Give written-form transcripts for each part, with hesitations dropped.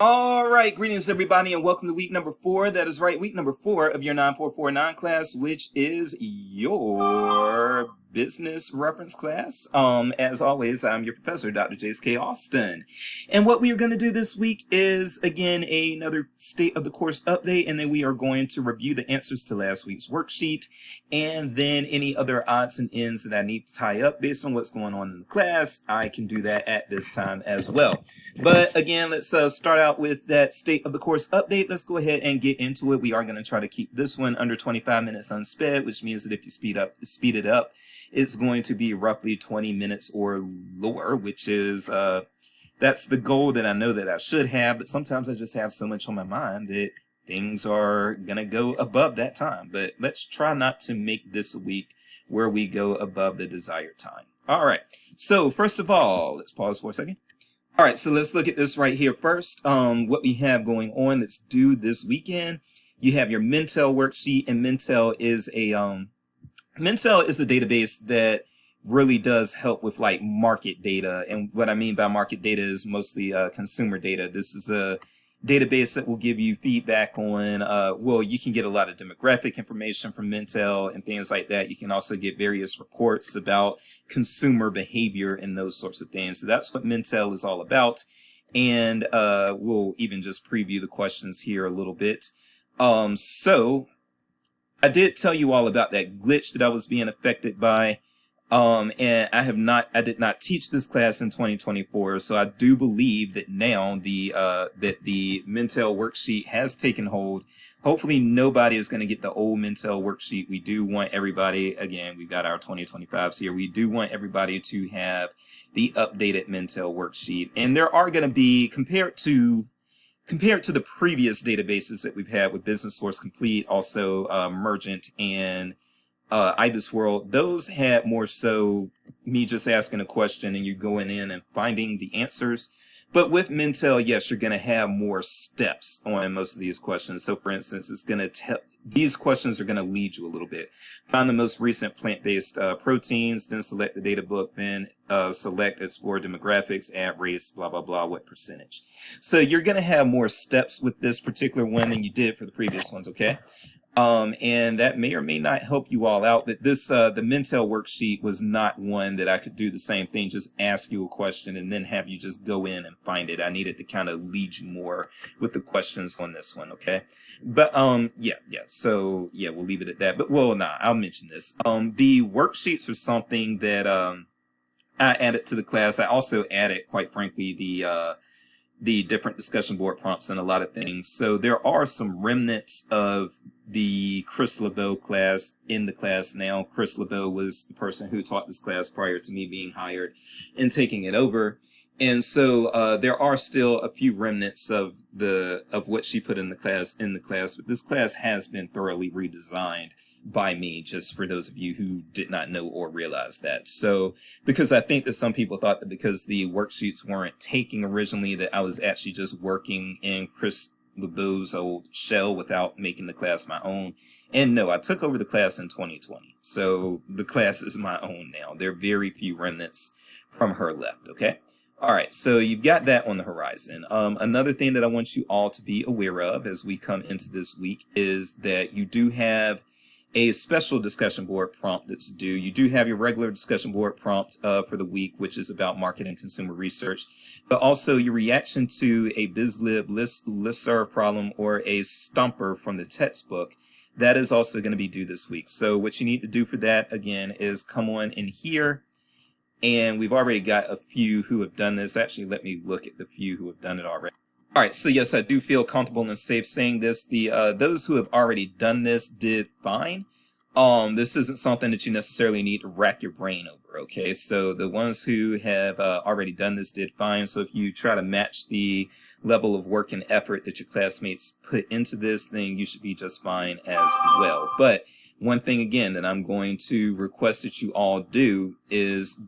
All right, greetings everybody, and welcome to week number 4. That is right, week number 4 of your 9449 class, which is your business reference class. As always, I'm your professor, Dr. Jace K. Austin. And what we are going to do this week is, again, another state of the course update, and then we are going to review the answers to last week's worksheet, and then any other odds and ends that I need to tie up based on what's going on in the class. I can do that at this time as well. But again, let's start out with that state of the course update. Let's go ahead and get into it. We are going to try to keep this one under 25 minutes unsped, which means that if you speed it up, it's going to be roughly 20 minutes or lower, which is that's the goal that I know that I should have, but sometimes I just have so much on my mind that things are going to go above that time. But let's try not to make this a week where we go above the desired time. All right. So first of all, let's pause for a second. All right, so let's look at this right here first. What we have going on that's due this weekend. You have your Mintel worksheet, and Mintel is a database that really does help with like market data. And what I mean by market data is mostly consumer data. This is a database that will give you feedback on, well, you can get a lot of demographic information from Mintel and things like that. You can also get various reports about consumer behavior and those sorts of things. So that's what Mintel is all about. And we'll even just preview the questions here a little bit. So I did tell you all about that glitch that I was being affected by. And I did not teach this class in 2024, so I do believe that now that the Mintel worksheet has taken hold. Hopefully nobody is going to get the old Mintel worksheet. We do want everybody, again, we've got our 2025s here. We do want everybody to have the updated Mintel worksheet. And there are going to be, compared to the previous databases that we've had with Business Source Complete, also Mergent and IBIS World, those had more so me just asking a question and you going in and finding the answers. But with Mintel, yes, you're going to have more steps on most of these questions. So for instance, it's going to these questions are going to lead you a little bit. Find the most recent plant-based proteins, then select the data book, then select explore demographics, add race, blah, blah, blah, what percentage. So you're going to have more steps with this particular one than you did for the previous ones, okay? And that may or may not help you all out, but this, the Mintel worksheet was not one that I could do the same thing, just ask you a question and then have you just go in and find it. I needed to kind of lead you more with the questions on this one, okay? But, yeah, so, yeah, we'll leave it at that. But, well, I'll mention this. The worksheets are something that, I added to the class. I also added, quite frankly, the different discussion board prompts and a lot of things. So there are some remnants of the Chris LeBeau class in the class now. Chris LeBeau was the person who taught this class prior to me being hired and taking it over. And so there are still a few remnants of what she put in the class, but this class has been thoroughly redesigned by me, just for those of you who did not know or realize that. So, because I think that some people thought that because the worksheets weren't taking originally, that I was actually just working in Chris LeBeau's old shell without making the class my own. And no, I took over the class in 2020. So the class is my own now. There are very few remnants from her left, okay? All right, so you've got that on the horizon. Another thing that I want you all to be aware of as we come into this week is that you do have a special discussion board prompt that's due. You do have your regular discussion board prompt for the week, which is about market and consumer research, but also your reaction to a BizLib listserv problem or a stumper from the textbook. That is also going to be due this week. So what you need to do for that, again, is come on in here. And we've already got a few who have done this. Actually, let me look at the few who have done it already. All right, so yes, I do feel comfortable and safe saying this. Those who have already done this did fine. This isn't something that you necessarily need to rack your brain over, okay? So the ones who have already done this did fine. So if you try to match the level of work and effort that your classmates put into this, then you should be just fine as well. But one thing, again, that I'm going to request that you all do is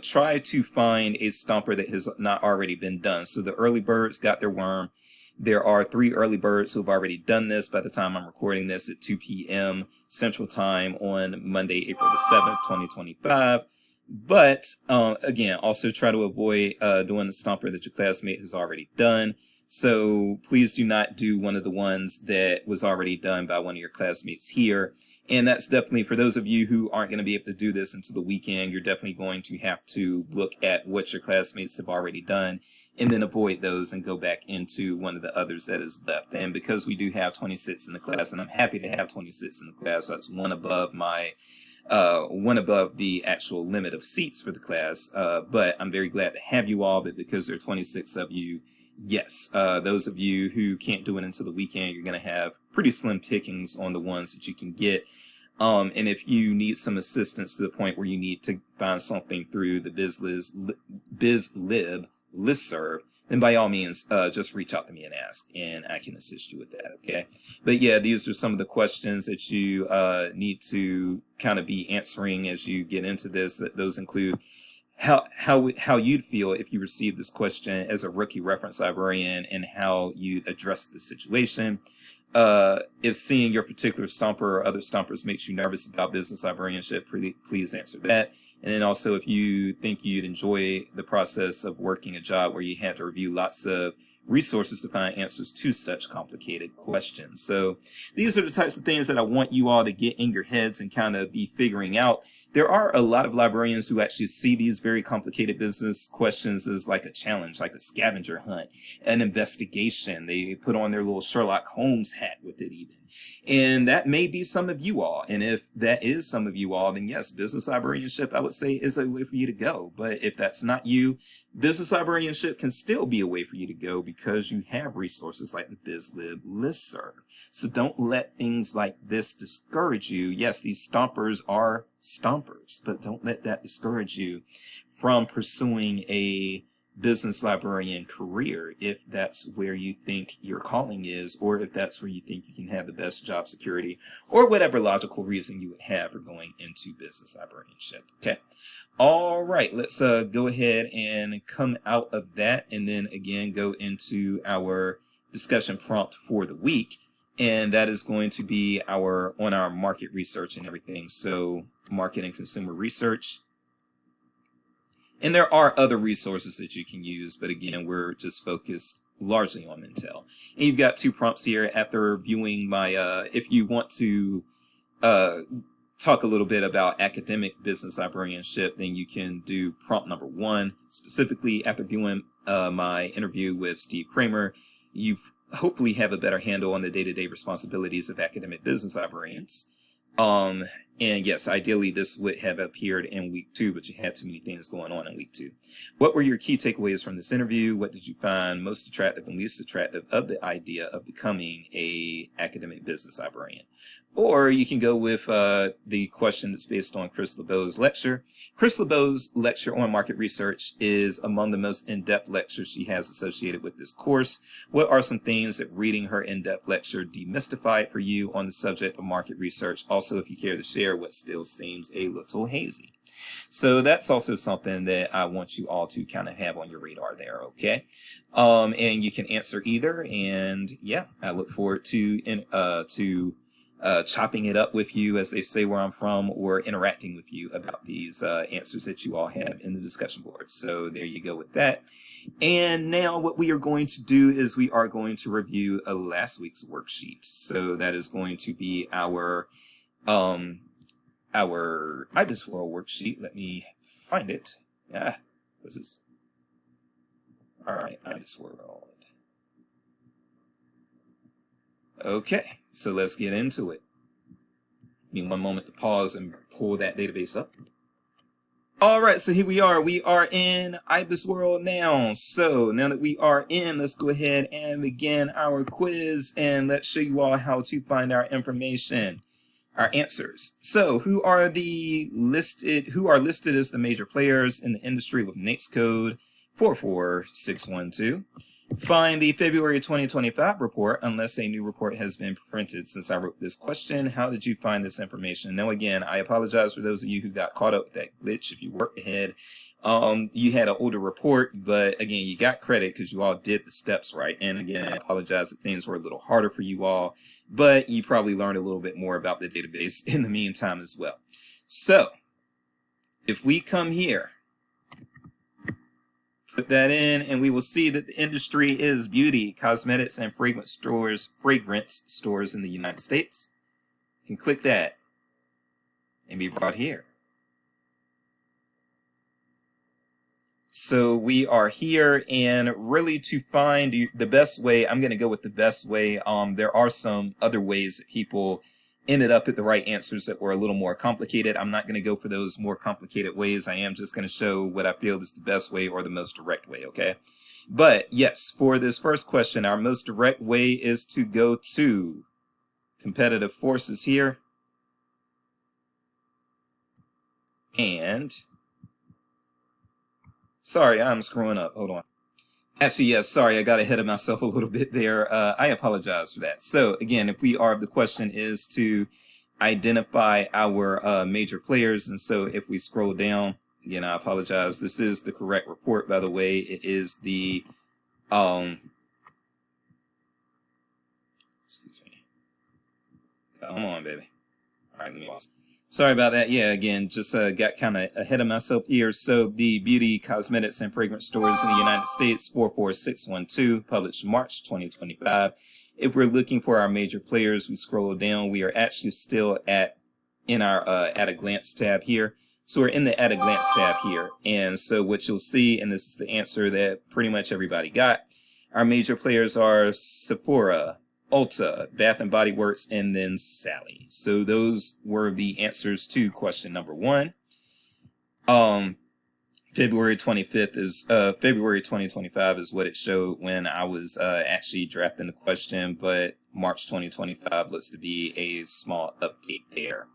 try to find a stumper that has not already been done. So the early birds got their worm. There are 3 early birds who have already done this by the time I'm recording this at 2 p.m. Central Time on Monday, April the 7th, 2025. But again, also try to avoid doing the stomper that your classmate has already done. So please do not do one of the ones that was already done by one of your classmates here. And that's definitely for those of you who aren't going to be able to do this until the weekend. You're definitely going to have to look at what your classmates have already done and then avoid those and go back into one of the others that is left. And because we do have 26 in the class, and I'm happy to have 26 in the class, that's one above the actual limit of seats for the class. But I'm very glad to have you all, but because there are 26 of you, yes, those of you who can't do it until the weekend, you're going to have pretty slim pickings on the ones that you can get. And if you need some assistance to the point where you need to find something through the BizLib listserv, then by all means, just reach out to me and ask, and I can assist you with that, okay? But yeah, these are some of the questions that you need to kind of be answering as you get into this. Those include how you'd feel if you received this question as a rookie reference librarian and how you'd address the situation. If seeing your particular stomper or other stompers makes you nervous about business librarianship, please answer that. And then also, if you think you'd enjoy the process of working a job where you had to review lots of resources to find answers to such complicated questions. So these are the types of things that I want you all to get in your heads and kind of be figuring out. There are a lot of librarians who actually see these very complicated business questions as like a challenge, like a scavenger hunt, an investigation. They put on their little Sherlock Holmes hat with it even. And that may be some of you all. And if that is some of you all, then yes, business librarianship, I would say, is a way for you to go. But if that's not you, business librarianship can still be a way for you to go because you have resources like the BizLib listserv. So don't let things like this discourage you. Yes, these stompers are stompers, but don't let that discourage you from pursuing a business librarian career if that's where you think your calling is, or if that's where you think you can have the best job security, or whatever logical reason you would have for going into business librarianship. Okay. All right, let's go ahead and come out of that and then again go into our discussion prompt for the week. And that is going to be on our market research and everything. So market and consumer research. And there are other resources that you can use, but again, we're just focused largely on Mintel. And you've got two prompts here after viewing my, if you want to talk a little bit about academic business librarianship, then you can do prompt number 1. Specifically, after viewing my interview with Steve Kramer, you hopefully have a better handle on the day-to-day responsibilities of academic business librarians. And yes, ideally this would have appeared in week 2, but you had too many things going on in week 2. What were your key takeaways from this interview? What did you find most attractive and least attractive of the idea of becoming a academic business librarian? Or you can go with the question that's based on Chris LeBeau's lecture. Chris LeBeau's lecture on market research is among the most in-depth lectures she has associated with this course. What are some things that reading her in-depth lecture demystified for you on the subject of market research? Also, if you care to share what still seems a little hazy. So that's also something that I want you all to kind of have on your radar there, okay? And you can answer either, and yeah, I look forward to chopping it up with you, as they say where I'm from, or interacting with you about these answers that you all have in the discussion board. So there you go with that. And now what we are going to do is we are going to review last week's worksheet. So that is going to be our IBIS World worksheet. Let me find it. What's this? All right, IBIS World. Okay, so let's get into it. Give me one moment to pause and pull that database up. All right, so here we are. We are in IBIS World now. So now that we are in, let's go ahead and begin our quiz, and let's show you all how to find our information, our answers. So who are listed as the major players in the industry with NAICS code 44612? Find the February 2025 report unless a new report has been printed since I wrote this question. How did you find this information? Now, again, I apologize for those of you who got caught up with that glitch. If you worked ahead, you had an older report, but again, you got credit because you all did the steps right. And again, I apologize that things were a little harder for you all, but you probably learned a little bit more about the database in the meantime as well. So if we come here, put that in, and we will see that the industry is beauty, cosmetics, and fragrance stores in the United States. You can click that and be brought here. So we are here, and really to find the best way, I'm going to go with the best way. There are some other ways that people ended up at the right answers that were a little more complicated. I'm not going to go for those more complicated ways. I am just going to show what I feel is the best way or the most direct way, okay? But yes, for this first question, our most direct way is to go to competitive forces here. And sorry, I'm screwing up. Hold on. Actually, yes, sorry, I got ahead of myself a little bit there. I apologize for that. So again, the question is to identify our major players. And so if we scroll down, again, I apologize. This is the correct report, by the way. It is the, excuse me. Come on, baby. All right, let me pause. Sorry about that. Yeah, again, just got kind of ahead of myself here. So the beauty, cosmetics, and fragrance stores in the United States, 44612, published March 2025. If we're looking for our major players, we scroll down. We are actually still in our at a glance tab here. So we're in the at a glance tab here. And so what you'll see, and this is the answer that pretty much everybody got, our major players are Sephora, Ulta, Bath and Body Works, and then Sally. So those were the answers to question number 1. February 2025 is what it showed when I was actually drafting the question, but March 2025 looks to be a small update there.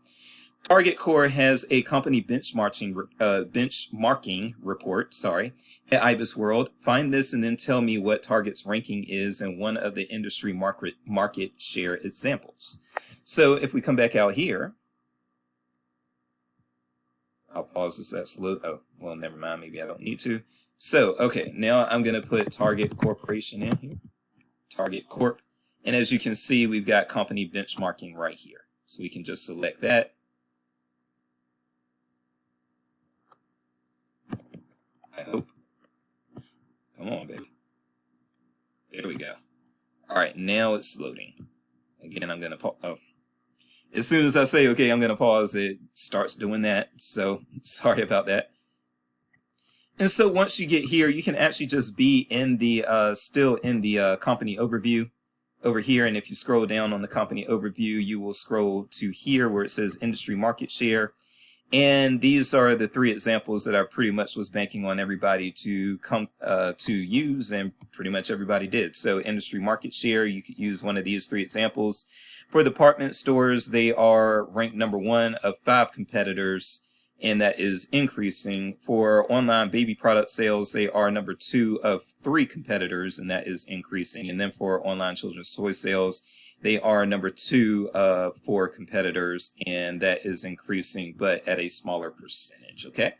Target Core has a company benchmarking report, at IBIS World. Find this and then tell me what Target's ranking is in one of the industry market share examples. So if we come back out here, I'll pause this absolute. Oh, well, never mind. Maybe I don't need to. So, okay, now I'm going to put Target Corporation in here. Target Corp. And as you can see, we've got company benchmarking right here. So we can just select that. I hope. Come on, baby. There we go. All right, now it's loading. Again, I'm going to pause. Oh. As soon as I say, okay, I'm going to pause, it starts doing that. So sorry about that. And so once you get here, you can actually just be in the, still in the company overview over here. And if you scroll down on the company overview, you will scroll to here where it says industry market share. And these are the 3 examples that I pretty much was banking on everybody to come to use, and pretty much everybody did. So industry market share, you could use one of these 3 examples. For department stores, they are ranked number 1 of 5 competitors, and that is increasing. For online baby product sales, they are number 2 of 3 competitors, and that is increasing. And then for online children's toy sales, they are number 2 of 4 competitors, and that is increasing, but at a smaller percentage, okay?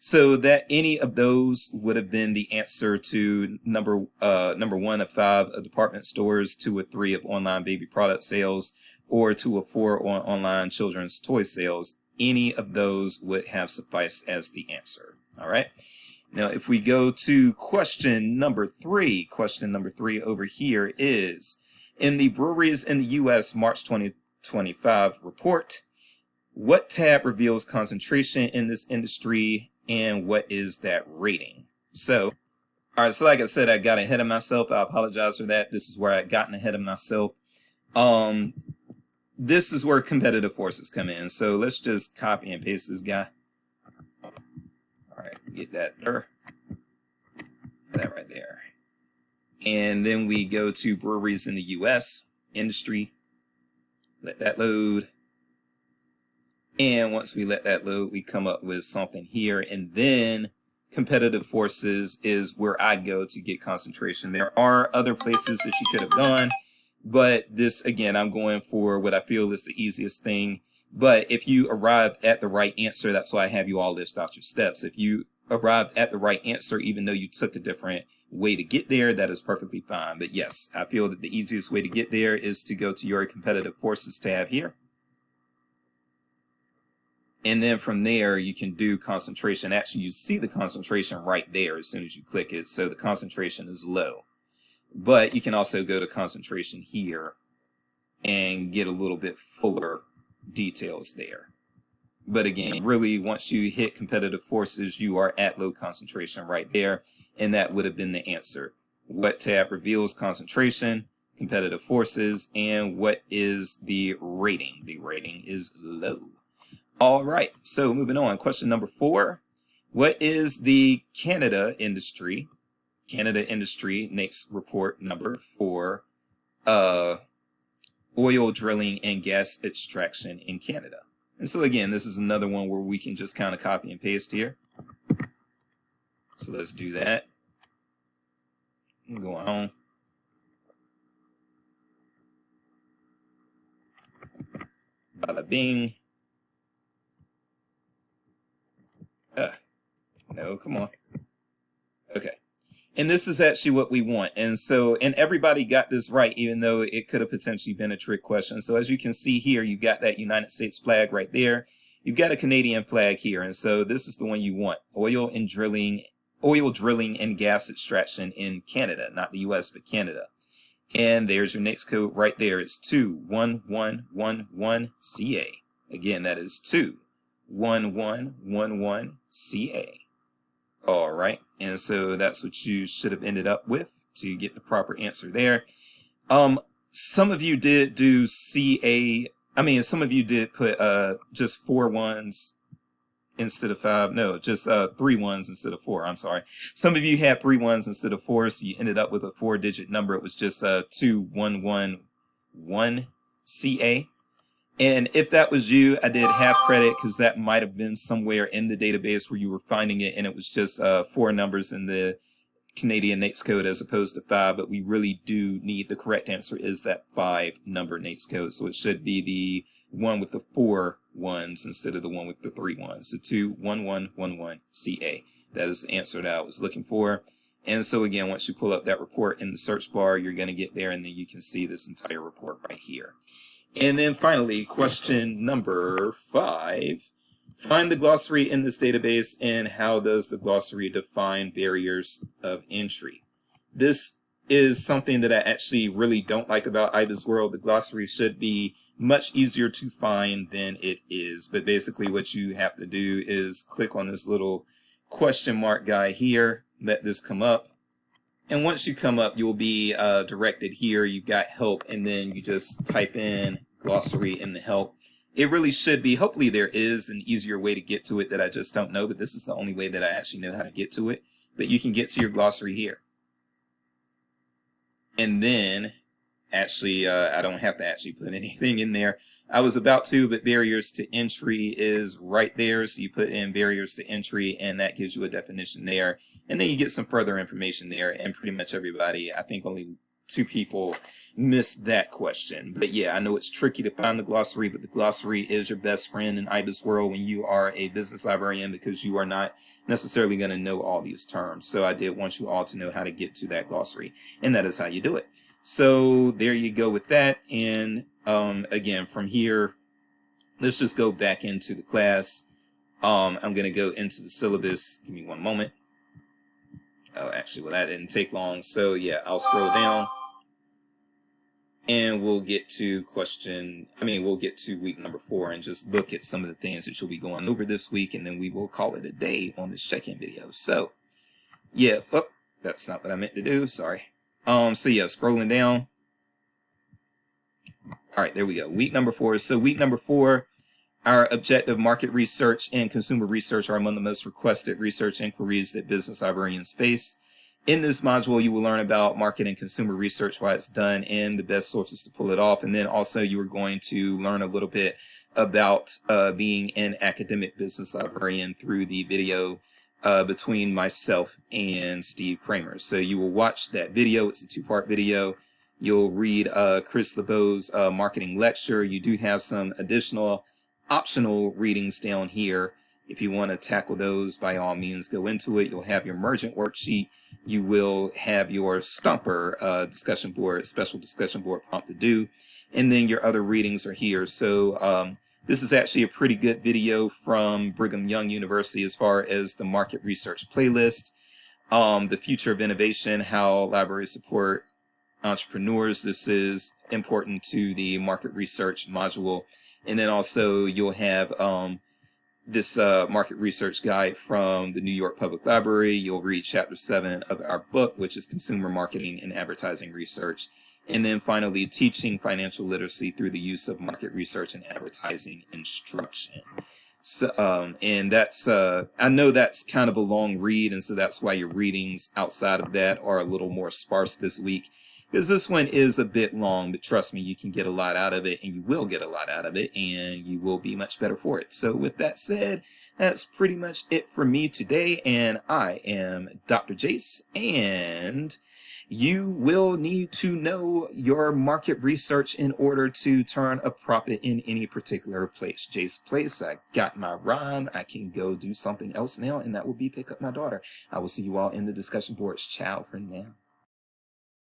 So that any of those would have been the answer to number 1 of 5 of department stores, 2 of 3 of online baby product sales, or 2 of 4 on online children's toy sales. Any of those would have sufficed as the answer, all right? Now, if we go to question number 3 over here is, in the Breweries in the U.S. March 2025 report, what tab reveals concentration in this industry, and what is that rating? So, all right, so like I said, I got ahead of myself. I apologize for that. This is where I gotten ahead of myself. This is where competitive forces come in. So let's just copy and paste this guy. All right, get that there. That right there. And then we go to breweries in the U.S. industry. Let that load. And once we let that load, we come up with something here. And then competitive forces is where I go to get concentration. There are other places that you could have gone, but this, again, I'm going for what I feel is the easiest thing. But if you arrived at the right answer, that's why I have you all list out your steps. If you arrived at the right answer, even though you took a different way to get there, that is perfectly fine. But yes, I feel that the easiest way to get there is to go to your competitive forces tab here. And then from there, you can do concentration. Actually, you see the concentration right there as soon as you click it. So the concentration is low. But you can also go to concentration here and get a little bit fuller details there. But again, really, once you hit competitive forces, you are at low concentration right there. And that would have been the answer. What tab reveals concentration, competitive forces, and what is the rating? The rating is low. All right, so moving on. Question number 4. What is the Canada industry NAICS report number for oil drilling and gas extraction in Canada? And so again, this is another one where we can just kind of copy and paste here. So let's do that. Go on. Bada bing. No, come on. Okay. And this is actually what we want. And so, and everybody got this right, even though it could have potentially been a trick question. So as you can see here, you've got that United States flag right there. You've got a Canadian flag here. And so this is the one you want. Oil drilling and gas extraction in Canada, not the US, but Canada. And there's your NAICS code right there. It's 21111CA. Again, that is 21111CA. All right. And so that's what you should have ended up with to get the proper answer there. Some of you did do CA. I mean, some of you did put just 4 ones instead of 5. No, just 3 ones instead of 4. I'm sorry. Some of you had 3 ones instead of 4, so you ended up with a 4-digit number. It was just 2111CA. And if that was you, I did half credit because that might have been somewhere in the database where you were finding it, and it was just 4 numbers in the Canadian NAICS code as opposed to 5. But we really do need, the correct answer is that 5-number NAICS code. So it should be the one with the 4 ones instead of the one with the 3 ones. So 21111CA. That is the answer that I was looking for. And so again, once you pull up that report in the search bar, you're going to get there, and then you can see this entire report right here. And then finally, question number 5. Find the glossary in this database, and how does the glossary define barriers of entry? This is something that I actually really don't like about IBISWorld. The glossary should be much easier to find than it is. But basically what you have to do is click on this little question mark guy here, let this come up. And once you come up, you'll be directed here. You've got help, and then you just type in glossary in the help. It really should be, hopefully there is an easier way to get to it that I just don't know, but this is the only way that I actually know how to get to it. But you can get to your glossary here. And then, actually, I don't have to actually put anything in there. I was about to, but barriers to entry is right there. So you put in barriers to entry, and that gives you a definition there. And then you get some further information there, and pretty much everybody, I think only 2 people missed that question. But yeah, I know it's tricky to find the glossary, but the glossary is your best friend in IBISWorld when you are a business librarian, because you are not necessarily going to know all these terms. So I did want you all to know how to get to that glossary, and that is how you do it. So there you go with that. And again, from here, let's just go back into the class. I'm going to go into the syllabus. Give me one moment. Oh, actually, well, that didn't take long. So yeah, I'll scroll down. And we'll get to we'll get to week number 4 and just look at some of the things that you'll be going over this week, and then we will call it a day on this check-in video. So, yeah, that's not what I meant to do, sorry. So yeah, scrolling down. All right, there we go, week number 4. So week number 4, our objective market research and consumer research are among the most requested research inquiries that business librarians face. In this module, you will learn about market and consumer research, why it's done, and the best sources to pull it off. And then also you are going to learn a little bit about being an academic business librarian through the video between myself and Steve Kramer. So you will watch that video. It's a 2-part video. You'll read Chris LeBeau's marketing lecture. You do have some additional optional readings down here. If you want to tackle those, by all means, go into it. You'll have your emergent worksheet. You will have your Stumper special discussion board prompt to do. And then your other readings are here. So This is actually a pretty good video from Brigham Young University as far as the market research playlist. The future of innovation, how libraries support entrepreneurs. This is important to the market research module. And then also you'll have this market research guide from the New York Public Library. You'll read chapter 7 of our book, which is Consumer Marketing and Advertising Research. And then finally, teaching financial literacy through the use of market research and advertising instruction. So, and that's, I know that's kind of a long read, and so that's why your readings outside of that are a little more sparse this week, because this one is a bit long, but trust me, you can get a lot out of it, and you will get a lot out of it, and you will be much better for it. So with that said, that's pretty much it for me today, and I am Dr. Jace, and you will need to know your market research in order to turn a profit in any particular place. Jace Place, I got my rhyme. I can go do something else now, and that will be pick up my daughter. I will see you all in the discussion boards. Ciao for now.